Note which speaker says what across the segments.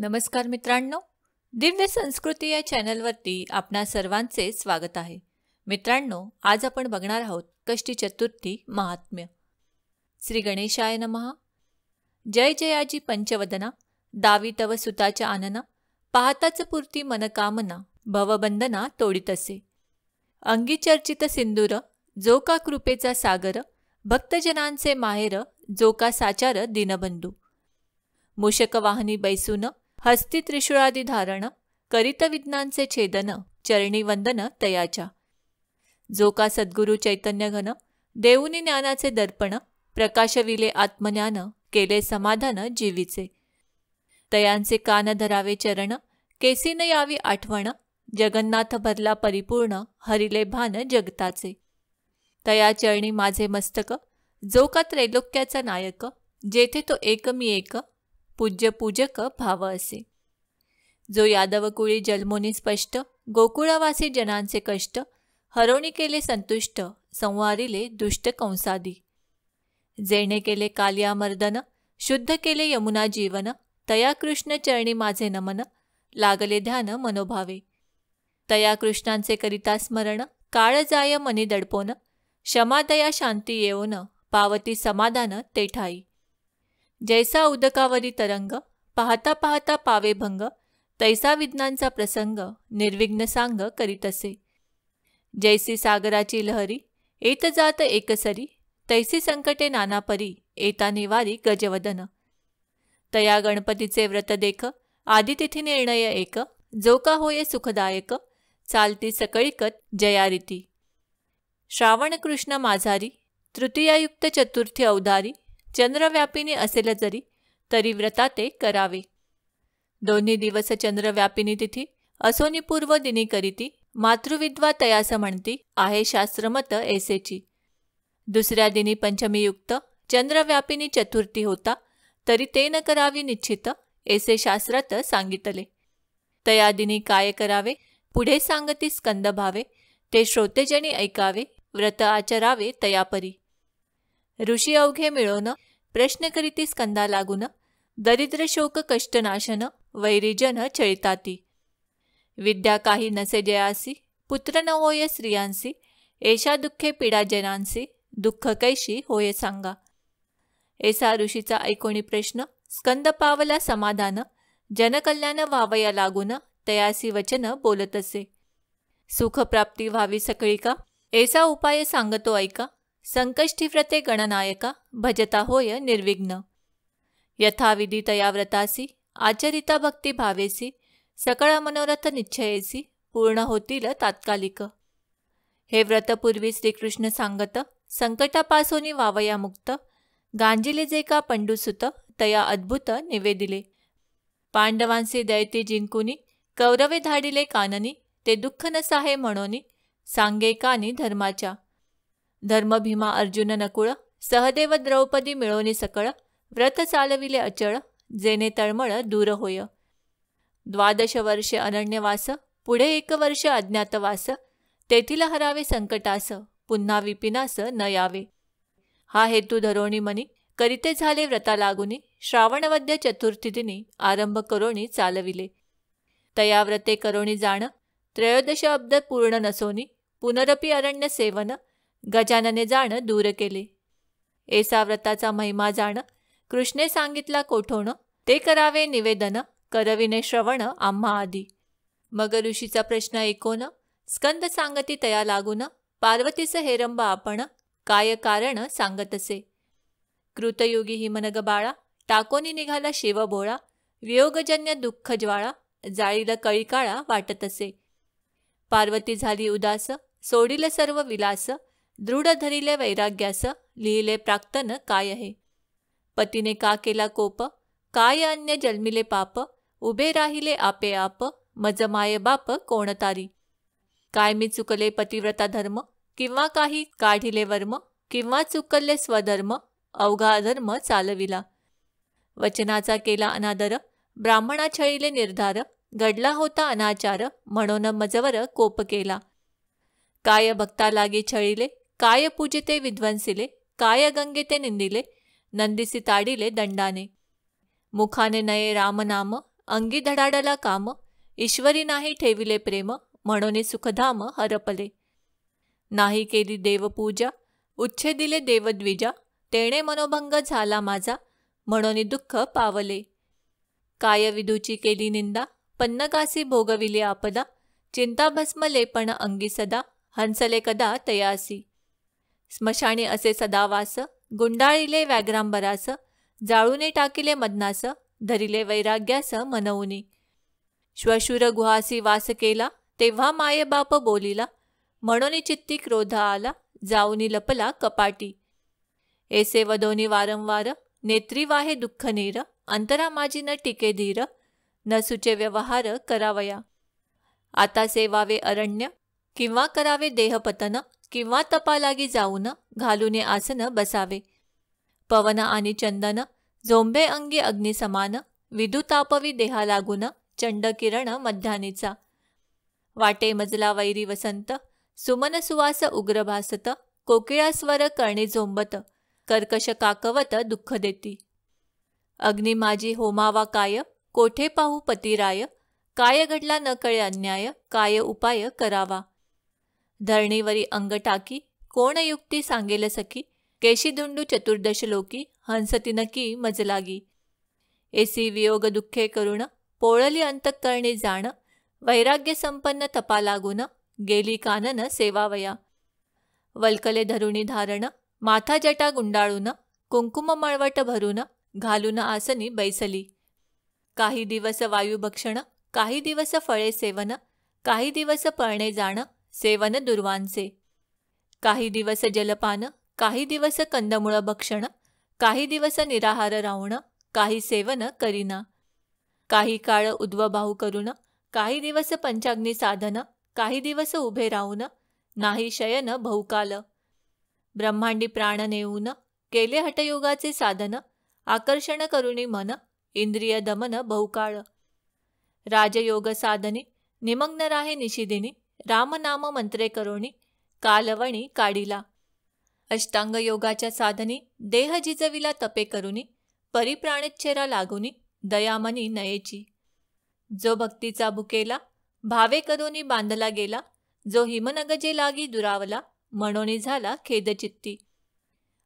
Speaker 1: नमस्कार मित्रांनो, दिव्य संस्कृती या चॅनलवरती आपणा सर्वांचे स्वागत आहे. मित्रांनो, आज आपण बघणार आहोत कष्टी चतुर्थी महात्म्य. श्री गणेशाय नमः. जय जयाजी पंचवदना, दावी तव सुताच्या आनना, पाहताच पूर्ती मनकामना, भवबंधना तोडितसे. अंगी चर्चित सिंदूर, जो का कृपेचा सागर, भक्तजनांचे माहेर, जो का साचार दीनबंधू. मूषक वाहनी बैसून, हस्ती त्रिशूळादी धारण, करीत विघ्नांचे छेदन, चरणी वंदन तयाच्या. जो का सद्गुरु चैतन्य घन, देऊनी ज्ञानाचे दर्पण, प्रकाशविले आत्मज्ञान, केले समाधान जीवीचे. तयांचे कान धरावे चरण, केसीन यावी आठवण, जगन्नाथ भरला परिपूर्ण, हरिले भान जगताचे. तया चरणी माझे मस्तक, जो का त्रैलोक्याचा नायक, जेथे तो एक मी एक, पूज्य पूजक भाव असे. जो यादव कुळी जन्मोनी स्पष्ट, गोकुळवासी जनांचे कष्ट, हरोणी केले संतुष्ट, संवारिले दुष्ट कंसादी. जेणे केले कालिया मर्दन, शुद्ध केले यमुना जीवन, तया कृष्ण चरणी माझे नमन, लागले ध्यान मनोभावे. तया कृष्णांचे करिता स्मरण, काळ जाय मनी दडपोन, क्षमादया शांती येऊन, पावती समाधान ते ठाई. जैसा उदकावरी तरंग, पाहता पाहता पावे भंग, तैसा विघ्नांचा प्रसंग, निर्विघ्न सांग करीतसे. जैसी सागराची लहरी, येत जात एकसरी, तैसी संकटे नाना परी, येता निवारी गजवदन. तया गणपतीचे व्रत देख, आदितिथी निर्णय एक, जो का होये सुखदायक, चालती सकळीकत जयारीती. श्रावण कृष्ण माझारी, तृतीयायुक्त चतुर्थी अवधारी, चंद्रव्यापिनी असेल जरी, तरी व्रताते करावे. दोन्ही दिवस चंद्रव्यापिनी तिथी, असोनी पूर्व दिनी करीती, मातृविद्वा तयास म्हणती, आहे शास्त्रमत ऐसेची. दुसऱ्या दिनी पंचमीयुक्त, चंद्रव्यापिनी चतुर्थी होता, तरी ते न करावी निश्चित, ऐसे शास्त्रात सांगितले. तया दिनी काय करावे, पुढे सांगती स्कंद भावे, ते श्रोतेजनी ऐकावे, व्रत आचरावे तयापरी. ऋषी अवघे मिळवून, प्रश्न करीती स्कंदा लागून, दरिद्र शोक कष्टनाशन, वैरीजन छळिताती. विद्या काही नसे जयासी, पुत्र न होय स्त्रियांसी, ऐशा दुःखे पीडा जनांसी, दुःख कैशी होय सांगा. ऐसा ऋषीचा ऐकोणी प्रश्न, स्कंद पावला समाधान, जनकल्याण व्हावया लागून, तयासी वचन बोलतसे. सुखप्राप्ती व्हावी सकळीका, ऐसा उपाय सांगतो ऐका, संकष्टी व्रते गणनायका, भजता होय निर्विघ्न. यथाविधी तया व्रतासी, आचरिता भक्ती भावेसी, सकळ मनोरथ निश्चयेसी, पूर्ण होतील तात्कालिक. हे व्रत पूर्वी श्रीकृष्ण सांगत, संकटापासोनी वावया मुक्त, गांजिले जे का पंडुसुत, तया अद्भुत निवेदिले. पांडवांसी दयती जिंकुनी, कौरवे धाडिले काननी, ते दुःख नसाहे म्हणोनी, सांगे कानी धर्माच्या. धर्म भीमा अर्जुन नकुळ, सहदेव द्रौपदी मिळवणी सकळ, व्रत चालविले अचळ, जेने तळमळ दूर होय. 12 वर्षे अरण्यवास, पुढे 1 वर्ष अज्ञातवास, तेथील हरावे संकटास, पुन्हा विपिनास न यावे. हा हेतू धरोणी मनी, करीते झाले व्रता लागुनी, श्रावणवद्य चतुर्थी दिनी, आरंभ करोणी चालविले. तया व्रते करोणी जाण, 13 अब्द पूर्ण नसोनी, पुनरपी अरण्य सेवन, गजानने जाण दूर केले. ऐसा व्रताचा महिमा जाण, कृष्णे सांगितला कोठोण, ते करावे निवेदन, करविने श्रवण आम्हा आधी. मग ऋषीचा प्रश्न ऐकोन, स्कंद सांगती तया लागून, पार्वतीस हेरंब आपण, काय कारण सांगतसे. कृतयुगी हिमनग बाळा, टाकोनी निघाला शिव भोळा, वियोगजन्य दुःख ज्वाळा, जाळील कळीकाळा वाटतसे. पार्वती झाली उदास, सोडिल सर्व विलास, दृढ धरिले वैराग्यास, लिहिले प्राक्तन काय आहे. पतीने का केला कोप, काय अन्य जन्मिले पाप, उभे राहिले आपे आप, मज माय बाप कोणतारी. काय मी चुकले पतिव्रता धर्म, किंवा काही काढिले वर्म, किंवा चुकले स्वधर्म, अवघा अधर्म चालविला. वचनाचा केला अनादर, ब्राह्मणा छळिले निर्धार, घडला होता अनाचार, म्हणून मजवर कोप केला. काय भक्ता लागी छळिले, काय पूजिते विध्वंसिले, काय गंगेते निंदिले, नंदिसी ताडिले दंडाने. मुखाने नये रामनाम, अंगी धडाडला काम, ईश्वरी नाही ठेविले प्रेम, म्हणून सुखधाम हरपले. नाही केली देवपूजा, उच्छेदिले देवद्विजा, तेणे मनोभंग झाला माझा, म्हणून दुःख पावले. काय विधूची केली निंदा, पन्नगासी भोगविली आपदा, चिंता भस्मले पण अंगी सदा, हंसले कदा तयासी. स्मशानी असे सदावास, गुंडाळिले व्याघ्रांबरास, जाळूने टाकिले मदनास, धरिले वैराग्यास मनवुनी. श्वशुर गुहासी वास केला, तेव्हा माये बाप बोलिला, म्हणून चित्ती क्रोध आला, जाऊनी लपला कपाटी. ऐसे वदोनी वारंवार, नेत्री वाहे दुःख नीर, अंतरा माझी न टिके धीर, न सुचे व्यवहार करावया. आता सेवावे अरण्य, किंवा करावे देहपतन, किंवा तपालागी जाऊन घालूने आसन बसावे. पवन आणि चंदन, झोंबे अंगी अग्नी समान, विदुतापवी देहा लागून, चंड किरण मध्यानीचा. वाटे मजला वैरी वसंत, सुमन सुवास उग्र भासत, कोकिळा स्वर कर्णे झोंबत, कर्कश काकवत दुःख देती. अग्नी माझी होमावा काय, कोठे पाहू पतिराय, काय घडला न कळे अन्याय, काय उपाय करावा. धरणीवरी अंग टाकी, कोण युक्ती सांगेल सखी, केशी धुंडू चतुर्दश लोकी, हंसती नकी मजलागी. एसी वियोग दुःखे करुण, पोळली अंतःकरणी जाण, वैराग्य संपन्न तपा लागून, गेली कानन सेवावया. वल्कले धरुणी धारण, माथा जटा गुंडाळून, कुंकुम मळवट भरून, घालून आसनी बैसली. काही दिवस वायुभक्षण, काही दिवस फळे सेवन, काही दिवस पळणे जाण, सेवन दुर्वांचे. काही दिवस जलपान, काही दिवस कंदमुळ भक्षण, काही दिवस निराहार राहून, काही सेवन करीना. काही काळ उद्वबाहू करून, काही दिवस पंचाग्नी साधन, काही दिवस उभे राहून, नाही शयन बहुकाल. ब्रह्मांडी प्राण नेऊन, केले हठयोगाचे साधन, आकर्षण करुणी मन, इंद्रिय दमन बहुकाळ. राजयोग साधनी, निमग्न राहे निशिदिनी, रामनाम मंत्रे करोणी, कालवणी काढिला. अष्टांग योगाच्या साधनी, देह जिजविला तपे करुनी, परिप्राणेच्छेरा लागुनी, दयामनी नयेची. जो भक्तीचा भुकेला, भावे करोनी बांधला गेला, जो हिमनगजे लागी दुरावला, म्हणोनी झाला खेदचित्ती.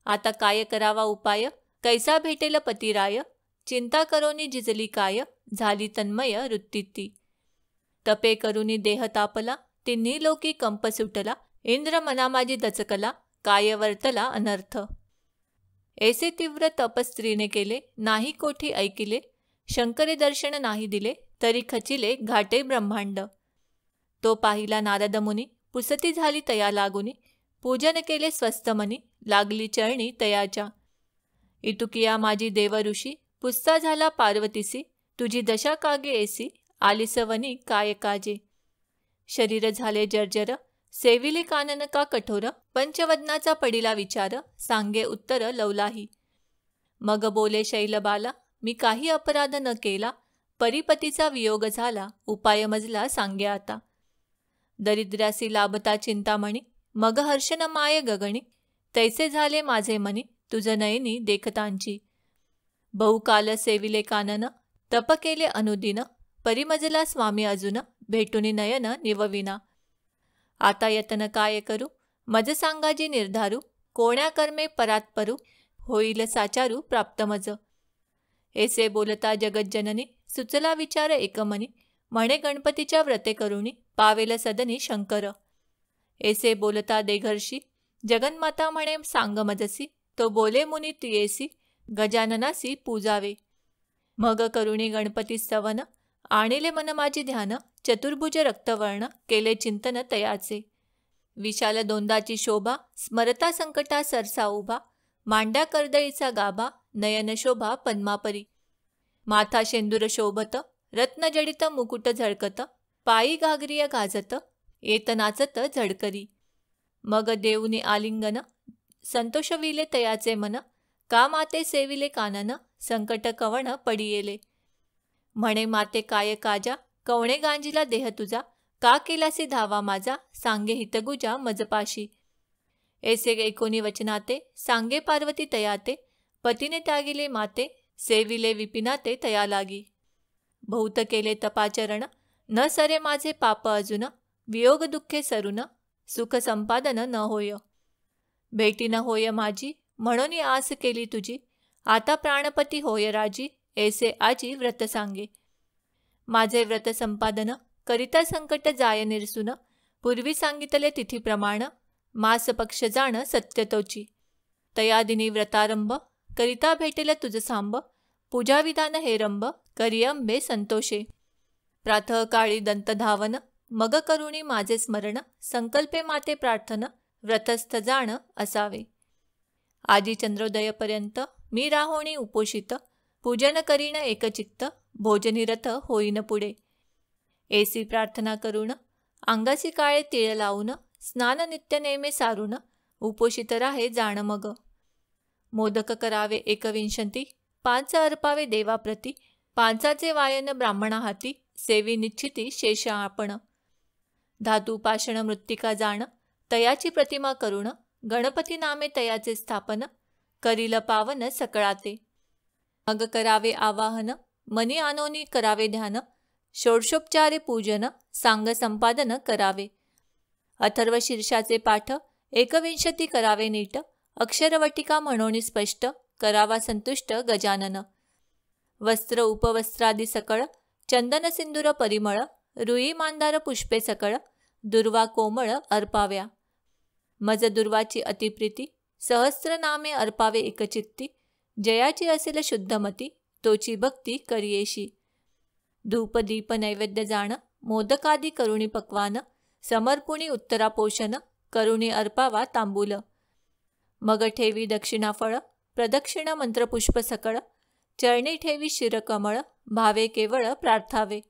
Speaker 1: आता काय करावा उपाय, कैसा भेटेल पतिराय, चिंता करोनी जिजली काय, झाली तन्मय वृत्ती. तपे करुनी देह तापला, तिन्ही लोकी कंप सुटला, इंद्र मना माझी दचकला, काय वर्तला अनर्थ. ऐसे तीव्र तप स्त्रीने केले, नाही कोठी ऐकिले, शंकरे दर्शन नाही दिले, तरी खचिले घाटे ब्रह्मांड. तो पाहिला नारद मुनी, पुसती झाली तया लागुनी, पूजन केले स्वस्थ मनी, लागली चरणी तयाच्या. इतुकिया माझी देव ऋषी, पुसता झाला पार्वतीसी, तुझी दशा कागे ऐसी, आलिसवनी काय काजे. शरीर झाले जर्जर, सेविले कानन का कठोर, पंचवदनाचा पडिला विचार, सांगे उत्तर लवलाही. मग बोले शैलबाला, मी काही अपराध न केला, परिपतीचा वियोग झाला, उपाय मजला सांगे आता. दरिद्र्यासी लाभता चिंतामणी, मग हर्षन माय गगणी, तैसे झाले माझे मनी, तुझ नयनी देखतांची. बहुकाल सेविले कानन, तप केले अनुदिन, परिमजला स्वामी अजून, भेटुनी नयन निवविना. आता यतन काय करू, मज सांगाजी निर्धारू, कोण्या कर्मे परात्परू, होईल साचारू प्राप्त मज. ऐसे बोलता जगज्जननी, सुचला विचार एकमनी, म्हणे गणपतीच्या व्रते करुणी, पावेल सदनी शंकर. ऐसे बोलता देघर्षी, जगन्माता म्हणे सांग मजसी, तो बोले मुनी तियेसी, गजाननासी पूजावे. मग करुणी गणपती स्तवन, आणिले मन माझी ध्यान, चतुर्भुज रक्तवर्ण, केले चिंतन तयाचे. विशाल दोंदाची शोभा, स्मरता संकटा सरसा उभा, मांड्या कर्दळीचा गाभा, नयन शोभा पद्मापरी. माथा शेंदूर शोभत, रत्नजडित मुकुट झळकत, पायी घागरिय गाजत, येत नाचत झडकरी. मग देऊनी आलिंगन, संतोषविले तयाचे मन, का माते सेविले कानन, संकट कवण पडियेले. म्हणे माते काय काजा, कवणे गांजिला देह तुझा, का केलासी धावा माझा, सांगे हितगुजा मजपाशी. ऐसे एकोनी वचनाते, सांगे पार्वती तयाते, पतीने त्यागिले माते, सेविले विपिनाते तया लागी. बहुत केले तपाचरण, न सरे माझे पाप अजून, वियोग दुःखे सरून, सुख संपादन न होय. भेटी न होय माझी, म्हणून आस केली तुझी, आता प्राणपती होय राजी, ऐसे आजी व्रत सांगे. माझे व्रत संपादन, करिता संकट जाय निरसून, पूर्वी सांगितले तिथी प्रमाण, मास पक्ष जाण सत्य तोची. तयादिनी व्रतारंभ, करिता भेटेल तुझ सांब, पूजाविधान हे रंभ, करी अंबे संतोषे. प्रातः काळी दंत धावन, मग करुणी माझे स्मरण, संकल्पे माते प्रार्थन, व्रतस्थ जाण असावे. आधी चंद्रोदयपर्यंत मी राहोणी उपोषित, पूजन करीन एकचित्त, भोजनिरत होईन पुढे. ऐसी प्रार्थना करून, अंगासी काळे तिळ लावून, स्नान नित्य नेमे सारून, उपोषित राहे जाण मग. मोदक करावे 21, 5 अर्पावे देवाप्रती, 5चे वायन ब्राह्मणा हाती, सेवी निश्चिती शेष आपण. धातू पाषण मृत्तिका जाण, तयाची प्रतिमा करुण, गणपती नामे तयाचे स्थापन, करील पावन सकळाते. मग करावे आवाहन, मनी आनोनी करावे ध्यान, षोडशोपचारे पूजन, सांग संपादन करावे. अथर्व शीर्षाचे पाठ 21 करावे नीट, अक्षरवटिका म्हणून स्पष्ट, करावा संतुष्ट गजानन. वस्त्र उपवस्त्रादी सकळ, चंदन सिंदूर परिमळ, रुई मांदार पुष्पे सकळ, दुर्वा कोमळ अर्पाव्या. मज दुर्वाची अतिप्रीती, सहस्र नामे अर्पावे एकचित्ती, जयाची असेल शुद्धमती, तोची भक्ती करियेशी. धूप दीप नैवेद्य जाण, मोदकादी करुणी पक्वान, समर्पुणी उत्तरापोषण, करुणी अर्पावा तांबूल. मग ठेवी दक्षिणा फळ, प्रदक्षिण मंत्रपुष्प सकळ, चरणी ठेवी शिरकमळ, भावे केवळ प्रार्थावे.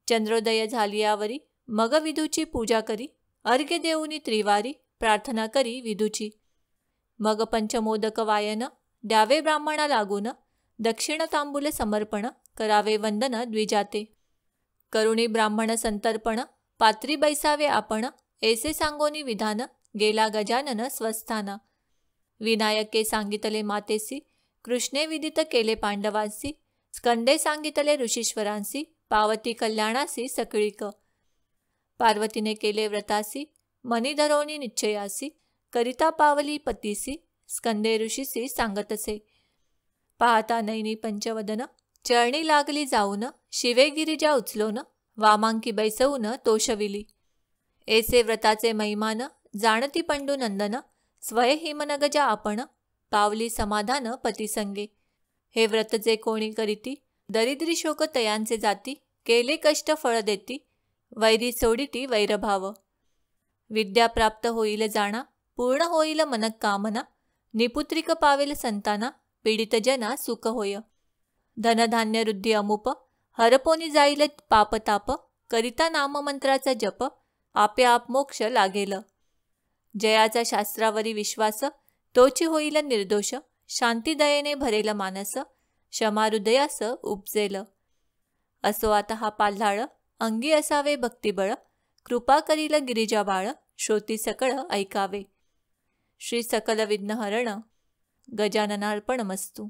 Speaker 1: चंद्रोदय झालियावरी, मग विधूची पूजा करी, अर्घ्य देऊनी त्रिवारी, प्रार्थना करी विधूची. मग पंचमोदक वायन, द्यावे ब्राह्मणा लागून, दक्षिण तांबूल समर्पण, करावे वंदन द्विजाते. करुणी ब्राह्मण संतर्पण, पात्री बैसावे आपण, ऐसे सांगोनी विधान, गेला गजानन स्वस्थान. विनायके सांगितले मातेसी, कृष्णे विदित केले पांडवांसी, स्कंदे सांगितले ऋषीश्वरांसी, पावती कल्याणासी सकळीक. पार्वतीने केले व्रतासी, मनी धरोनी निश्चयासी, करिता पावली पतीसी, स्कंदे ऋषीसी सांगतसे. पाहता नैनी पंचवदन, चरणी लागली जाऊन, शिवे गिरिजा उचलोन, वामांकी बैसवून तोषविली. ऐसे व्रताचे महिमान, जाणती पंडुनंदन, स्वय हिमनगजा आपण, पावली समाधान पतिसंगे. हे व्रत जे कोणी करीती, दरिद्री शोक तयांचे जाती, केले कष्ट फळ देती, वैरी सोडिती वैरभाव. विद्या प्राप्त होईल जाणा, पूर्ण होईल मनक कामना, निपुत्रिक पावेल संताना, पीडित जना सुख होय. धनधान्य रुद्धी अमुप, हरपोनी जाईल पापताप, करिता नाममंत्राचा जप, आपे आप मोक्ष लागेल. जयाचा शास्त्रावरी विश्वास, तोची होईल निर्दोष, शांती दयेने भरेल मानस, क्षमा हृदयास उपजेल. असो आता हा पाल्हाळ, अंगी असावे भक्तिबळ, कृपा करील गिरिजा बाळ, श्रोती सकळ ऐकावे. श्री सकल विघ्नहरण गजाननार्पणमस्तु.